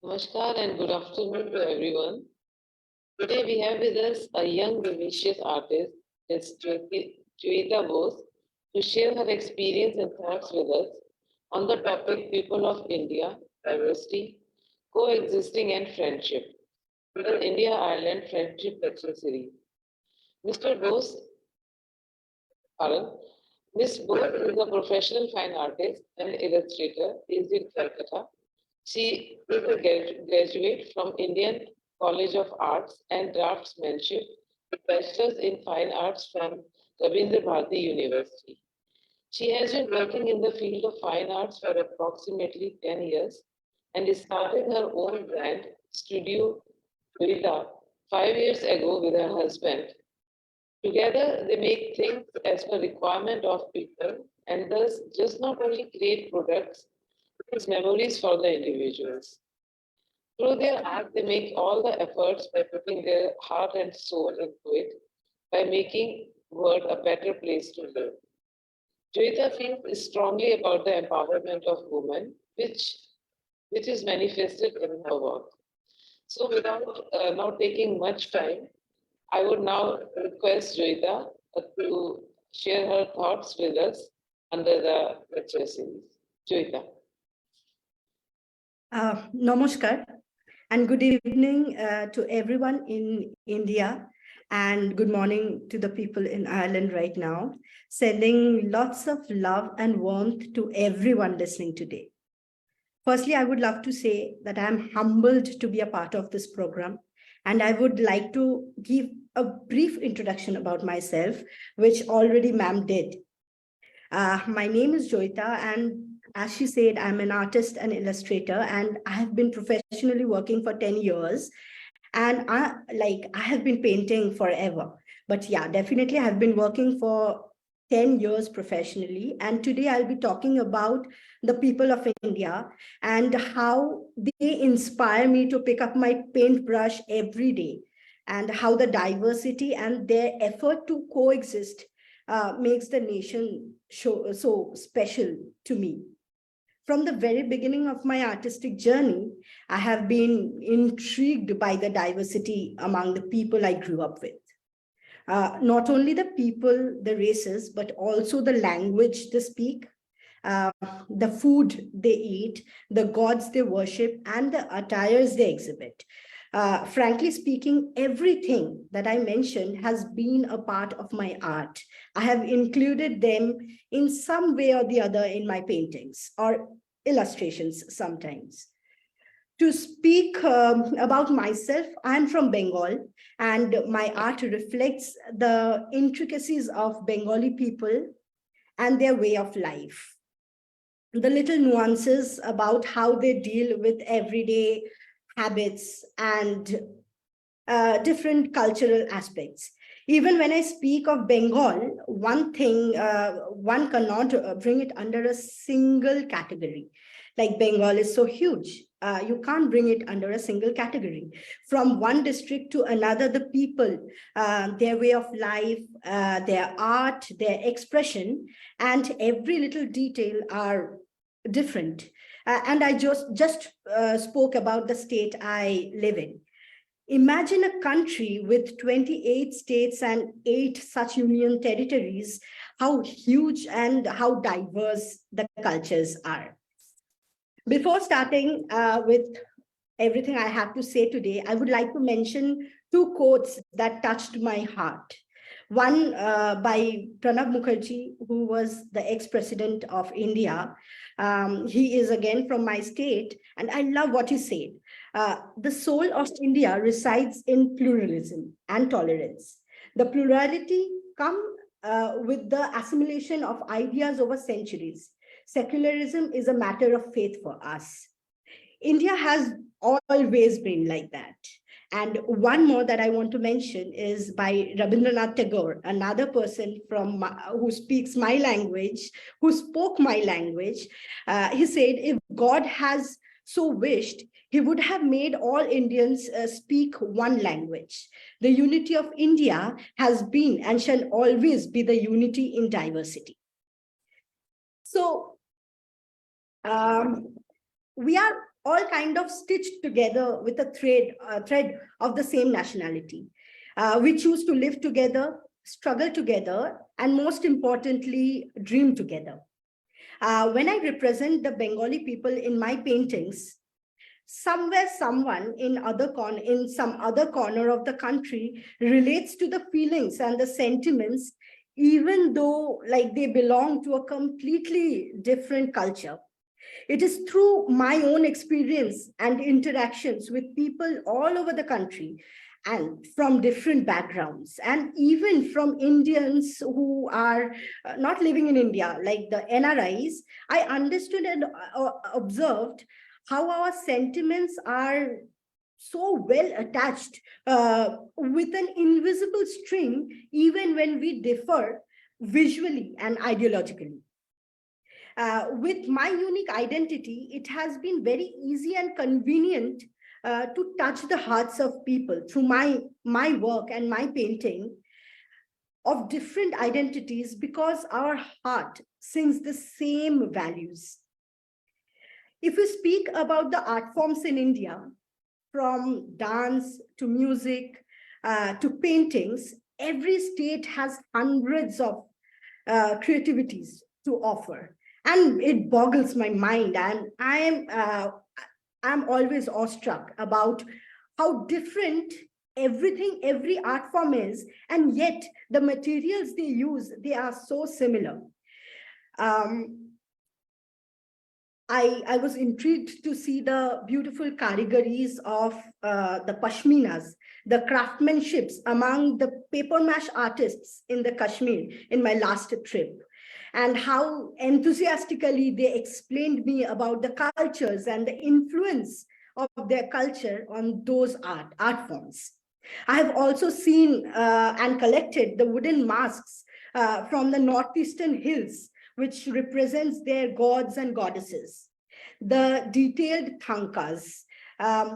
Namaskar and good afternoon to everyone. Today we have with us a young, vivacious artist, Ms Joyeeta Bose, to share her experience and thoughts with us on the topic People of India, Diversity, Coexisting and Friendship, the India-Ireland Friendship Lecture Series. Mr. Bose, pardon, Ms. Bose is a professional fine artist and illustrator based in Calcutta. She is a graduate from Indian College of Arts and Craftsmanship, with bachelor's in fine arts from Rabindra Bharati University. She has been working in the field of fine arts for approximately 10 years and started her own brand, Studio Villa, 5 years ago with her husband. Together, they make things as per requirement of people and thus just not only create products, it's memories for the individuals. Through their art, they make all the efforts by putting their heart and soul into it, by making world a better place to live. Joyita feels strongly about the empowerment of women, which is manifested in her work. So, without now taking much time, I would now request Joyita to share her thoughts with us under the lecture series. Joyita. Namaskar and good evening to everyone in India, and good morning to the people in Ireland right now. Sending lots of love and warmth to everyone listening today. Firstly, I would love to say that I'm humbled to be a part of this program, and I would like to give a brief introduction about myself, which already ma'am did. My name is Joyita, and as she said, I'm an artist and illustrator, and I have been professionally working for 10 years. And I have been painting forever. But yeah, definitely I have been working for 10 years professionally. And today I'll be talking about the people of India and how they inspire me to pick up my paintbrush every day, and how the diversity and their effort to coexist makes the nation so special to me. From the very beginning of my artistic journey, I have been intrigued by the diversity among the people I grew up with. Not only the people, the races, but also the language they speak, uh, the food they eat, the gods they worship, and the attires they exhibit. Frankly speaking, everything that I mentioned has been a part of my art. I have included them in some way or the other in my paintings or illustrations sometimes. To speak about myself, I'm from Bengal, and my art reflects the intricacies of Bengali people and their way of life, the little nuances about how they deal with everyday habits and different cultural aspects. Even when I speak of Bengal, one thing, one cannot bring it under a single category. Like Bengal is so huge, you can't bring it under a single category. From one district to another, the people, their way of life, their art, their expression, and every little detail are different. And I just spoke about the state I live in. Imagine a country with 28 states and 8 such union territories, how huge and how diverse the cultures are. Before starting with everything I have to say today, I would like to mention 2 quotes that touched my heart. One by Pranab Mukherjee, who was the ex-president of India. He is again from my state, and I love what he said. The soul of India resides in pluralism and tolerance. The plurality come with the assimilation of ideas over centuries. Secularism is a matter of faith for us. India has always been like that. And one more that I want to mention is by Rabindranath Tagore, another person from who speaks my language, who spoke my language. He said, if God has so wished, he would have made all Indians speak one language. The unity of India has been and shall always be the unity in diversity. So we are all kind of stitched together with a thread of the same nationality. We choose to live together, struggle together, and most importantly, dream together. When I represent the Bengali people in my paintings, somewhere someone in some other corner of the country relates to the feelings and the sentiments, even though like they belong to a completely different culture. It is through my own experience and interactions with people all over the country and from different backgrounds, and even from Indians who are not living in India, like the NRIs. I understood and observed how our sentiments are so well attached with an invisible string, even when we differ visually and ideologically. With my unique identity, it has been very easy and convenient to touch the hearts of people through my work and my painting of different identities, because our heart sings the same values. If we speak about the art forms in India, from dance to music to paintings, every state has hundreds of creativities to offer, and it boggles my mind. And I'm always awestruck about how different every art form is, and yet the materials they use, they are so similar. um, I was intrigued to see the beautiful karigaris of the pashminas, the craftsmanships among the paper mache artists in the Kashmir in my last trip, and how enthusiastically they explained me about the cultures and the influence of their culture on those art forms. I have also seen and collected the wooden masks from the northeastern hills, which represents their gods and goddesses. The detailed thankas,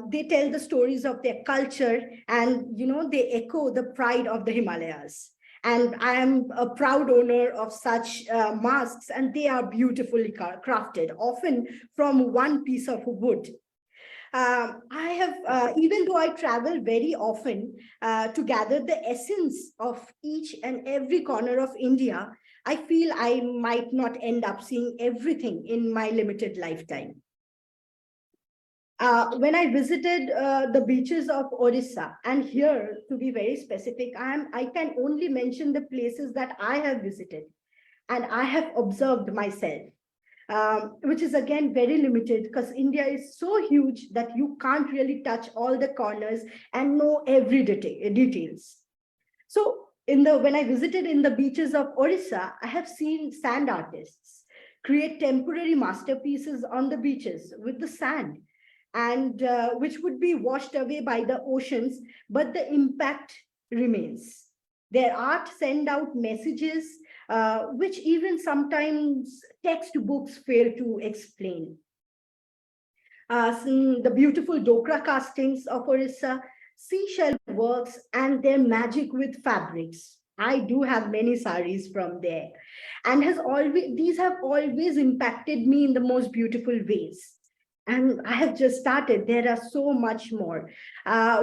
they tell the stories of their culture, and they echo the pride of the Himalayas. And I am a proud owner of such masks, and they are beautifully crafted, often from one piece of wood. I have, even though I travel very often to gather the essence of each and every corner of India, I feel I might not end up seeing everything in my limited lifetime. When I visited the beaches of Orissa, and here to be very specific, I can only mention the places that I have visited and I have observed myself, which is again very limited, because India is so huge that you can't really touch all the corners and know every details. So when I visited in the beaches of Orissa, I have seen sand artists create temporary masterpieces on the beaches with the sand, and which would be washed away by the oceans, but the impact remains. Their art send out messages which even sometimes textbooks fail to explain. The beautiful Dokra castings of Orissa, seashell works, and their magic with fabrics. I do have many saris from there, and these have always impacted me in the most beautiful ways. And I have just started. There are so much more.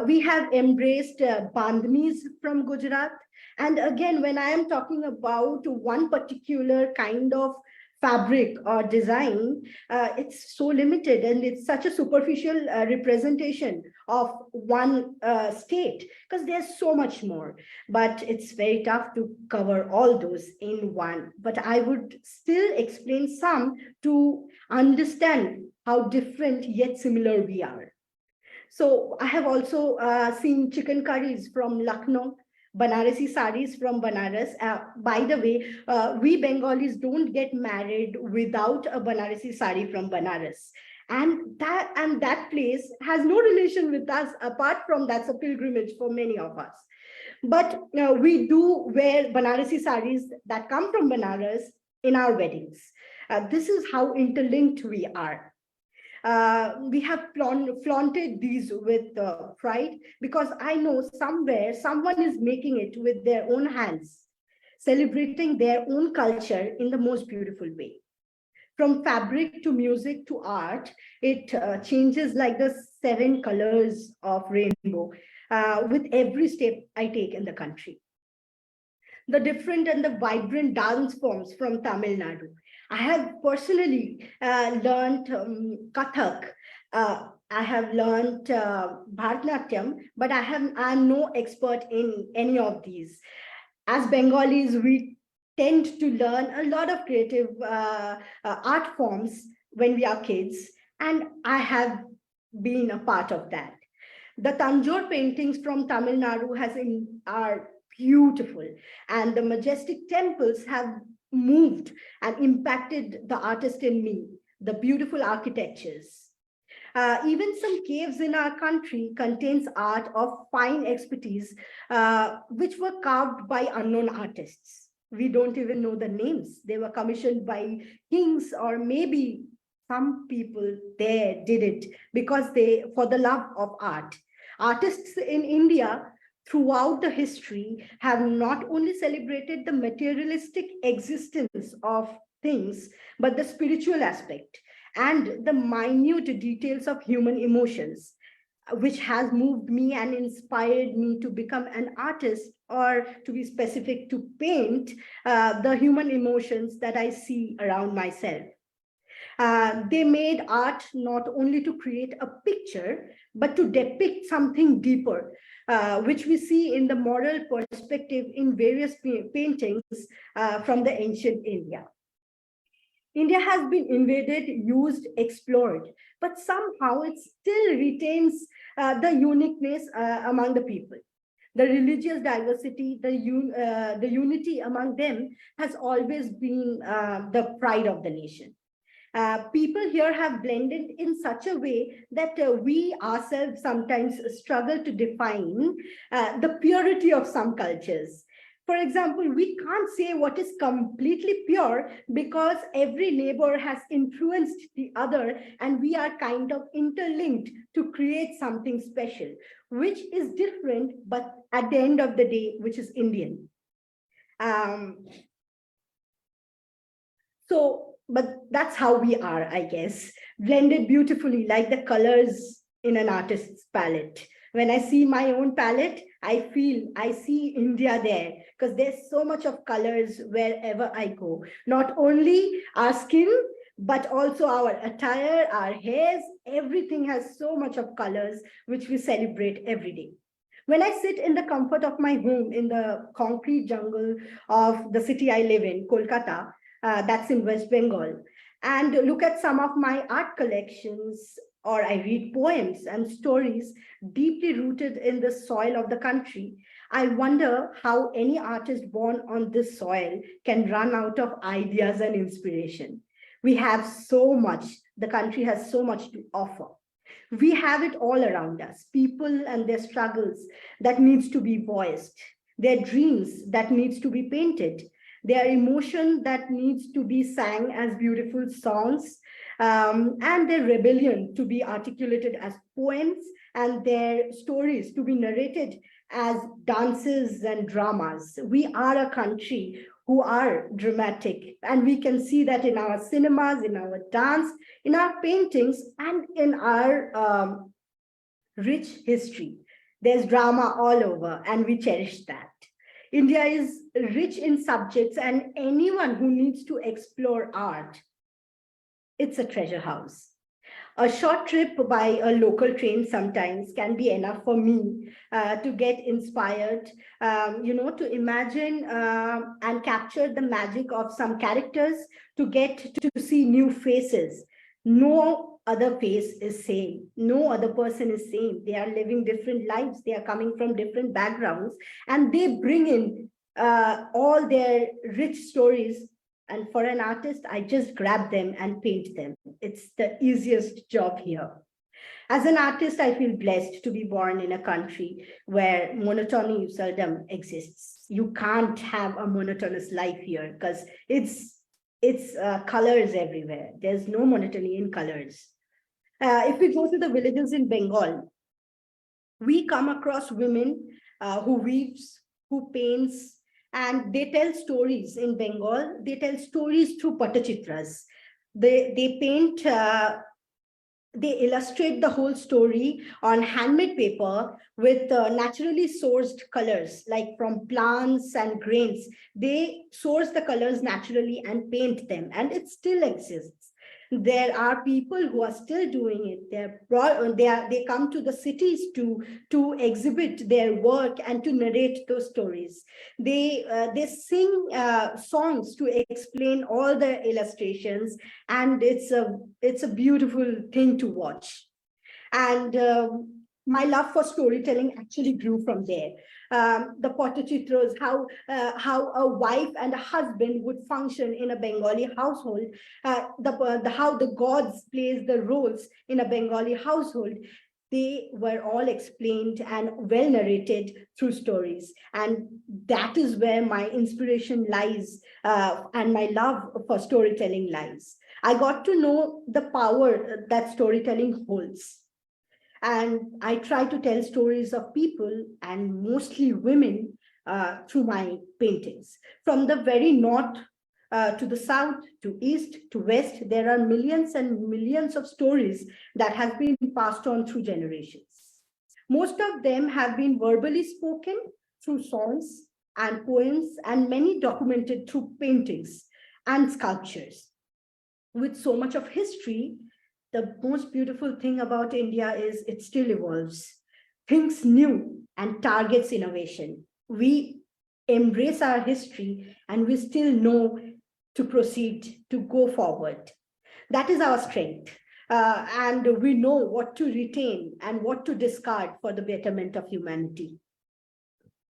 We have embraced bandhanis from Gujarat. And again, when I am talking about one particular kind of fabric or design, it's so limited, and it's such a superficial representation of one state, because there's so much more. But it's very tough to cover all those in one. But I would still explain some to understand how different yet similar we are. So I have also seen chicken curries from Lucknow, Banarasi saris from Banaras. By the way, we Bengalis don't get married without a Banarasi sari from Banaras. And that place has no relation with us, apart from that's a pilgrimage for many of us. But we do wear Banarasi saris that come from Banaras in our weddings. This is how interlinked we are. We have flaunted these with pride, because I know somewhere someone is making it with their own hands, celebrating their own culture in the most beautiful way. From fabric to music to art, it changes like the 7 colors of rainbow with every step I take in the country. The different and the vibrant dance forms from Tamil Nadu. I have personally learned Kathak. I have learned Bharatanatyam, but I'm no expert in any of these. As Bengalis, we tend to learn a lot of creative art forms when we are kids, and I have been a part of that. The Tanjore paintings from Tamil Nadu are beautiful, and the majestic temples have moved and impacted the artist in me, the beautiful architectures. Even some caves in our country contains art of fine expertise, which were carved by unknown artists. We don't even know the names. They were commissioned by kings, or maybe some people there did it because for the love of art. Artists in India throughout the history have not only celebrated the materialistic existence of things, but the spiritual aspect and the minute details of human emotions, which has moved me and inspired me to become an artist, or to be specific, to paint the human emotions that I see around myself. They made art not only to create a picture, but to depict something deeper, which we see in the moral perspective in various paintings from the ancient India. India has been invaded, used, explored, but somehow it still retains the uniqueness among the people. The religious diversity, the unity among them has always been the pride of the nation. People here have blended in such a way that we ourselves sometimes struggle to define the purity of some cultures. For example, we can't say what is completely pure because every neighbor has influenced the other, and we are kind of interlinked to create something special, which is different, but at the end of the day, which is Indian. But that's how we are, I guess, blended beautifully like the colors in an artist's palette. When I see my own palette, I see India there, because there's so much of colors wherever I go. Not only our skin, but also our attire, our hairs, everything has so much of colors, which we celebrate every day. When I sit in the comfort of my home in the concrete jungle of the city I live in, Kolkata, that's in West Bengal, and look at some of my art collections, or I read poems and stories deeply rooted in the soil of the country, I wonder how any artist born on this soil can run out of ideas and inspiration. We have so much, the country has so much to offer. We have it all around us, people and their struggles that needs to be voiced, their dreams that needs to be painted, their emotion that needs to be sang as beautiful songs, and their rebellion to be articulated as poems, and their stories to be narrated as dances and dramas. We are a country who are dramatic, and we can see that in our cinemas, in our dance, in our paintings, and in our rich history. There's drama all over, and we cherish that. India is rich in subjects, and anyone who needs to explore art, it's a treasure house. A short trip by a local train sometimes can be enough for me to get inspired, to imagine and capture the magic of some characters, to get to see new faces. No other face is same. No other person is same. They are living different lives. They are coming from different backgrounds, and they bring in all their rich stories. And for an artist, I just grab them and paint them. It's the easiest job here. As an artist, I feel blessed to be born in a country where monotony seldom exists. You can't have a monotonous life here because it's colors everywhere. There's no monotony in colors. If we go to the villages in Bengal, we come across women who weaves, who paints, and they tell stories in Bengal. They tell stories through patachitras. They paint, they illustrate the whole story on handmade paper with naturally sourced colors, like from plants and grains. They source the colors naturally and paint them, and it still exists. There are people who are still doing it. They come to the cities to exhibit their work and to narrate those stories. They sing songs to explain all the illustrations, and it's a beautiful thing to watch. And my love for storytelling actually grew from there. The Potachitras, how a wife and a husband would function in a Bengali household, how the gods plays the roles in a Bengali household. They were all explained and well narrated through stories. And that is where my inspiration lies, and my love for storytelling lies. I got to know the power that storytelling holds. And I try to tell stories of people, and mostly women, through my paintings. From the very north to the south, to east, to west, there are millions and millions of stories that have been passed on through generations. Most of them have been verbally spoken through songs and poems, and many documented through paintings and sculptures. With so much of history, the most beautiful thing about India is it still evolves, thinks new, and targets innovation. We embrace our history, and we still know to proceed, to go forward. That is our strength. And we know what to retain and what to discard for the betterment of humanity.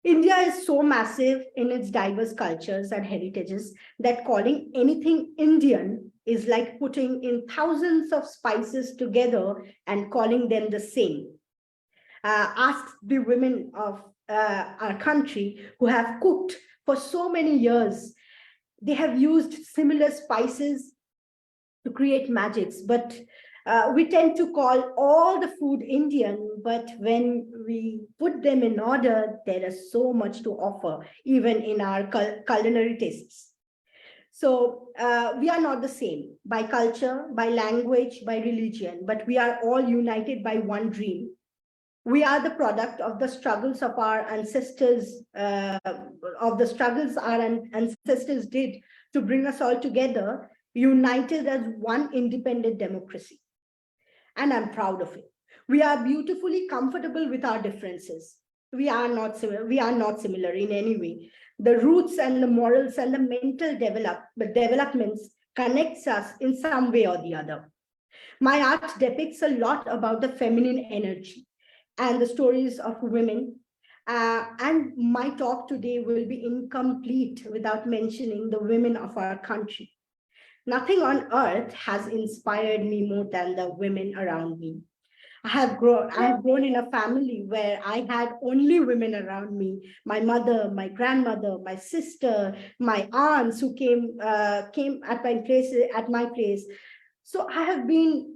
India is so massive in its diverse cultures and heritages that calling anything Indian is like putting in thousands of spices together and calling them the same. Ask the women of our country who have cooked for so many years. They have used similar spices to create magics, but we tend to call all the food Indian, but when we put them in order, there is so much to offer, even in our culinary tastes. So we are not the same by culture, by language, by religion, but we are all united by one dream. We are the product of the struggles of our ancestors, ancestors did to bring us all together, united as one independent democracy. And I'm proud of it. We are beautifully comfortable with our differences. We are not similar. We are not similar in any way. The roots and the morals and the mental developments connects us in some way or the other. My art depicts a lot about the feminine energy and the stories of women. And my talk today will be incomplete without mentioning the women of our country. Nothing on earth has inspired me more than the women around me. I have grown in a family where I had only women around me: my mother, my grandmother, my sister, my aunts who came at my place. So I have been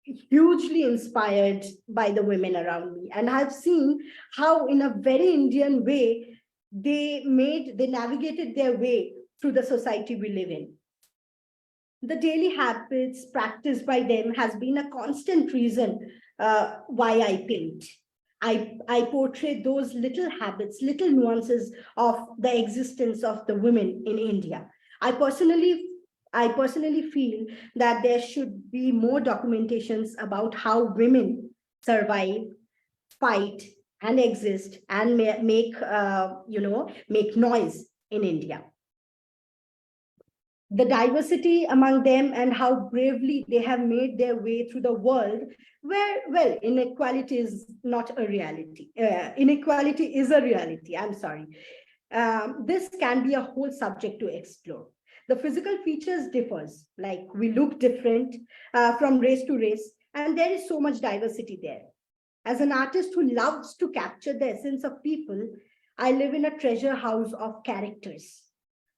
hugely inspired by the women around me, and I've seen how, in a very Indian way, they navigated their way through the society we live in. The daily habits practiced by them has been a constant reason why I paint. I portray those little habits, little nuances of the existence of the women in India. I personally feel that there should be more documentations about how women survive, fight, and exist, and make noise in India. The diversity among them and how bravely they have made their way through the world, where, well, inequality is not a reality. Inequality is a reality, I'm sorry. This can be a whole subject to explore. The physical features differs, like we look different from race to race, and there is so much diversity there. As an artist who loves to capture the essence of people, I live in a treasure house of characters.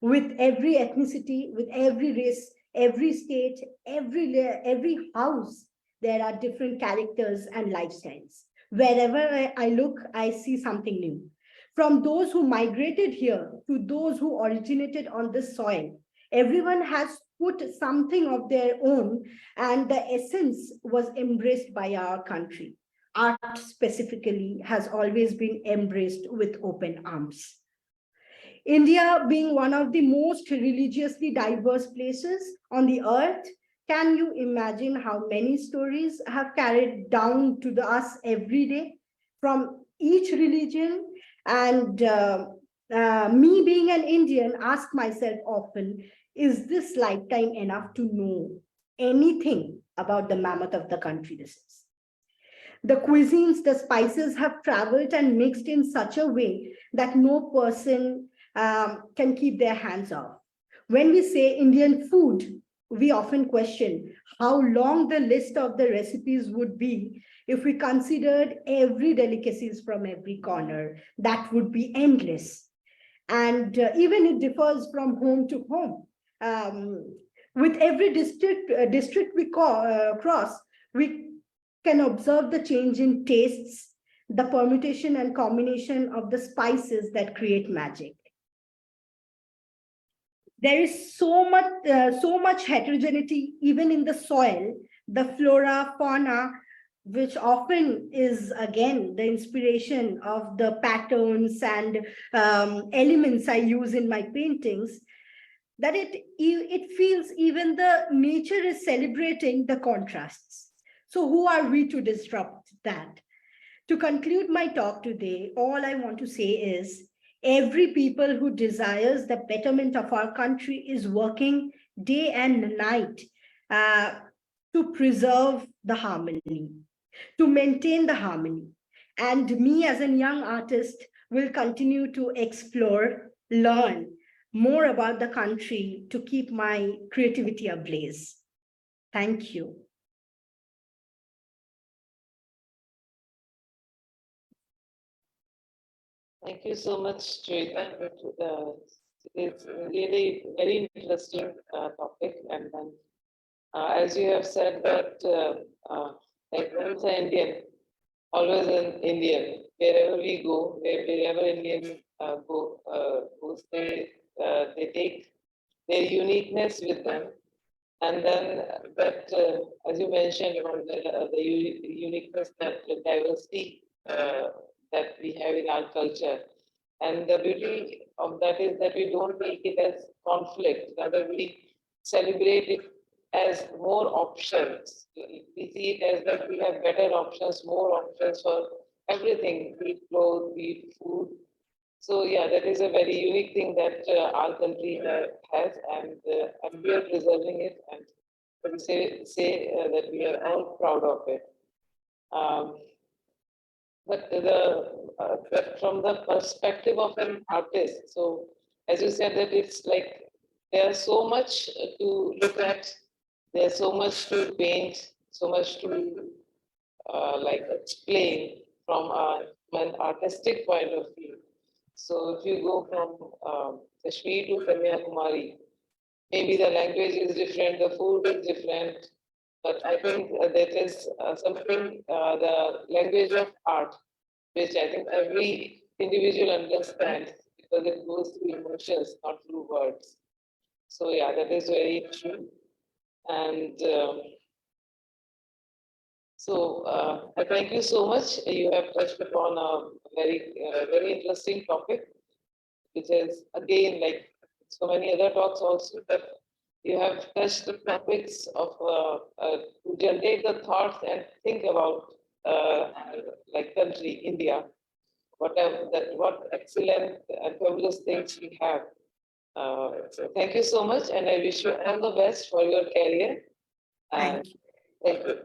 With every ethnicity, with every race, every state, every house, there are different characters and lifestyles. Wherever I look, I see something new. From those who migrated here to those who originated on this soil, everyone has put something of their own, and the essence was embraced by our country. Art specifically has always been embraced with open arms. India being one of the most religiously diverse places on the earth, can you imagine how many stories have carried down to us every day from each religion? And me being an Indian, ask myself often, is this lifetime enough to know anything about the mammoth of the country this is? The cuisines, the spices have traveled and mixed in such a way that no person can keep their hands off. When we say Indian food, we often question how long the list of the recipes would be if we considered every delicacies from every corner. That would be endless. And even it differs from home to home. With every district we cross, we can observe the change in tastes, the permutation and combination of the spices that create magic. There is so much heterogeneity even in the soil, the flora, fauna, which often is again the inspiration of the patterns and elements I use in my paintings, that it feels even the nature is celebrating the contrasts. So who are we to disrupt that? To conclude my talk today, all I want to say is every people who desires the betterment of our country is working day and night uh, to preserve the harmony, to maintain the harmony. And me as a young artist will continue to explore, learn more about the country to keep my creativity ablaze. Thank you. Thank you so much, Joyeeta. It's really very interesting topic. And then, as you have said that, like once an Indian, always an Indian. Wherever we go, wherever Indians goes, they take their uniqueness with them. And then that, as you mentioned about the uniqueness, that the diversity that we have in our culture. And the beauty of that is that we don't take it as conflict, rather we celebrate it as more options. We see it as that we have better options, more options for everything, be it clothes, be it food. So yeah, that is a very unique thing that our country has, and we are preserving it, and we say that we are all proud of it. Um, but from the perspective of an artist, so as you said that it's like there's so much to look at, there's so much to paint, so much to like explain from an artistic point of view. So if you go from Kashmir to Kanyakumari, maybe the language is different, the food is different, but I think that is something, the language of art, which I think every individual understands because it goes through emotions, not through words. So yeah, that is very true. And I thank you so much. You have touched upon a very interesting topic, which is again like so many other talks also, but you have touched the topics of to generate the thoughts and think about like country India, what excellent and fabulous things we have. So thank you so much, and I wish you all the best for your career. And Thank you. thank you.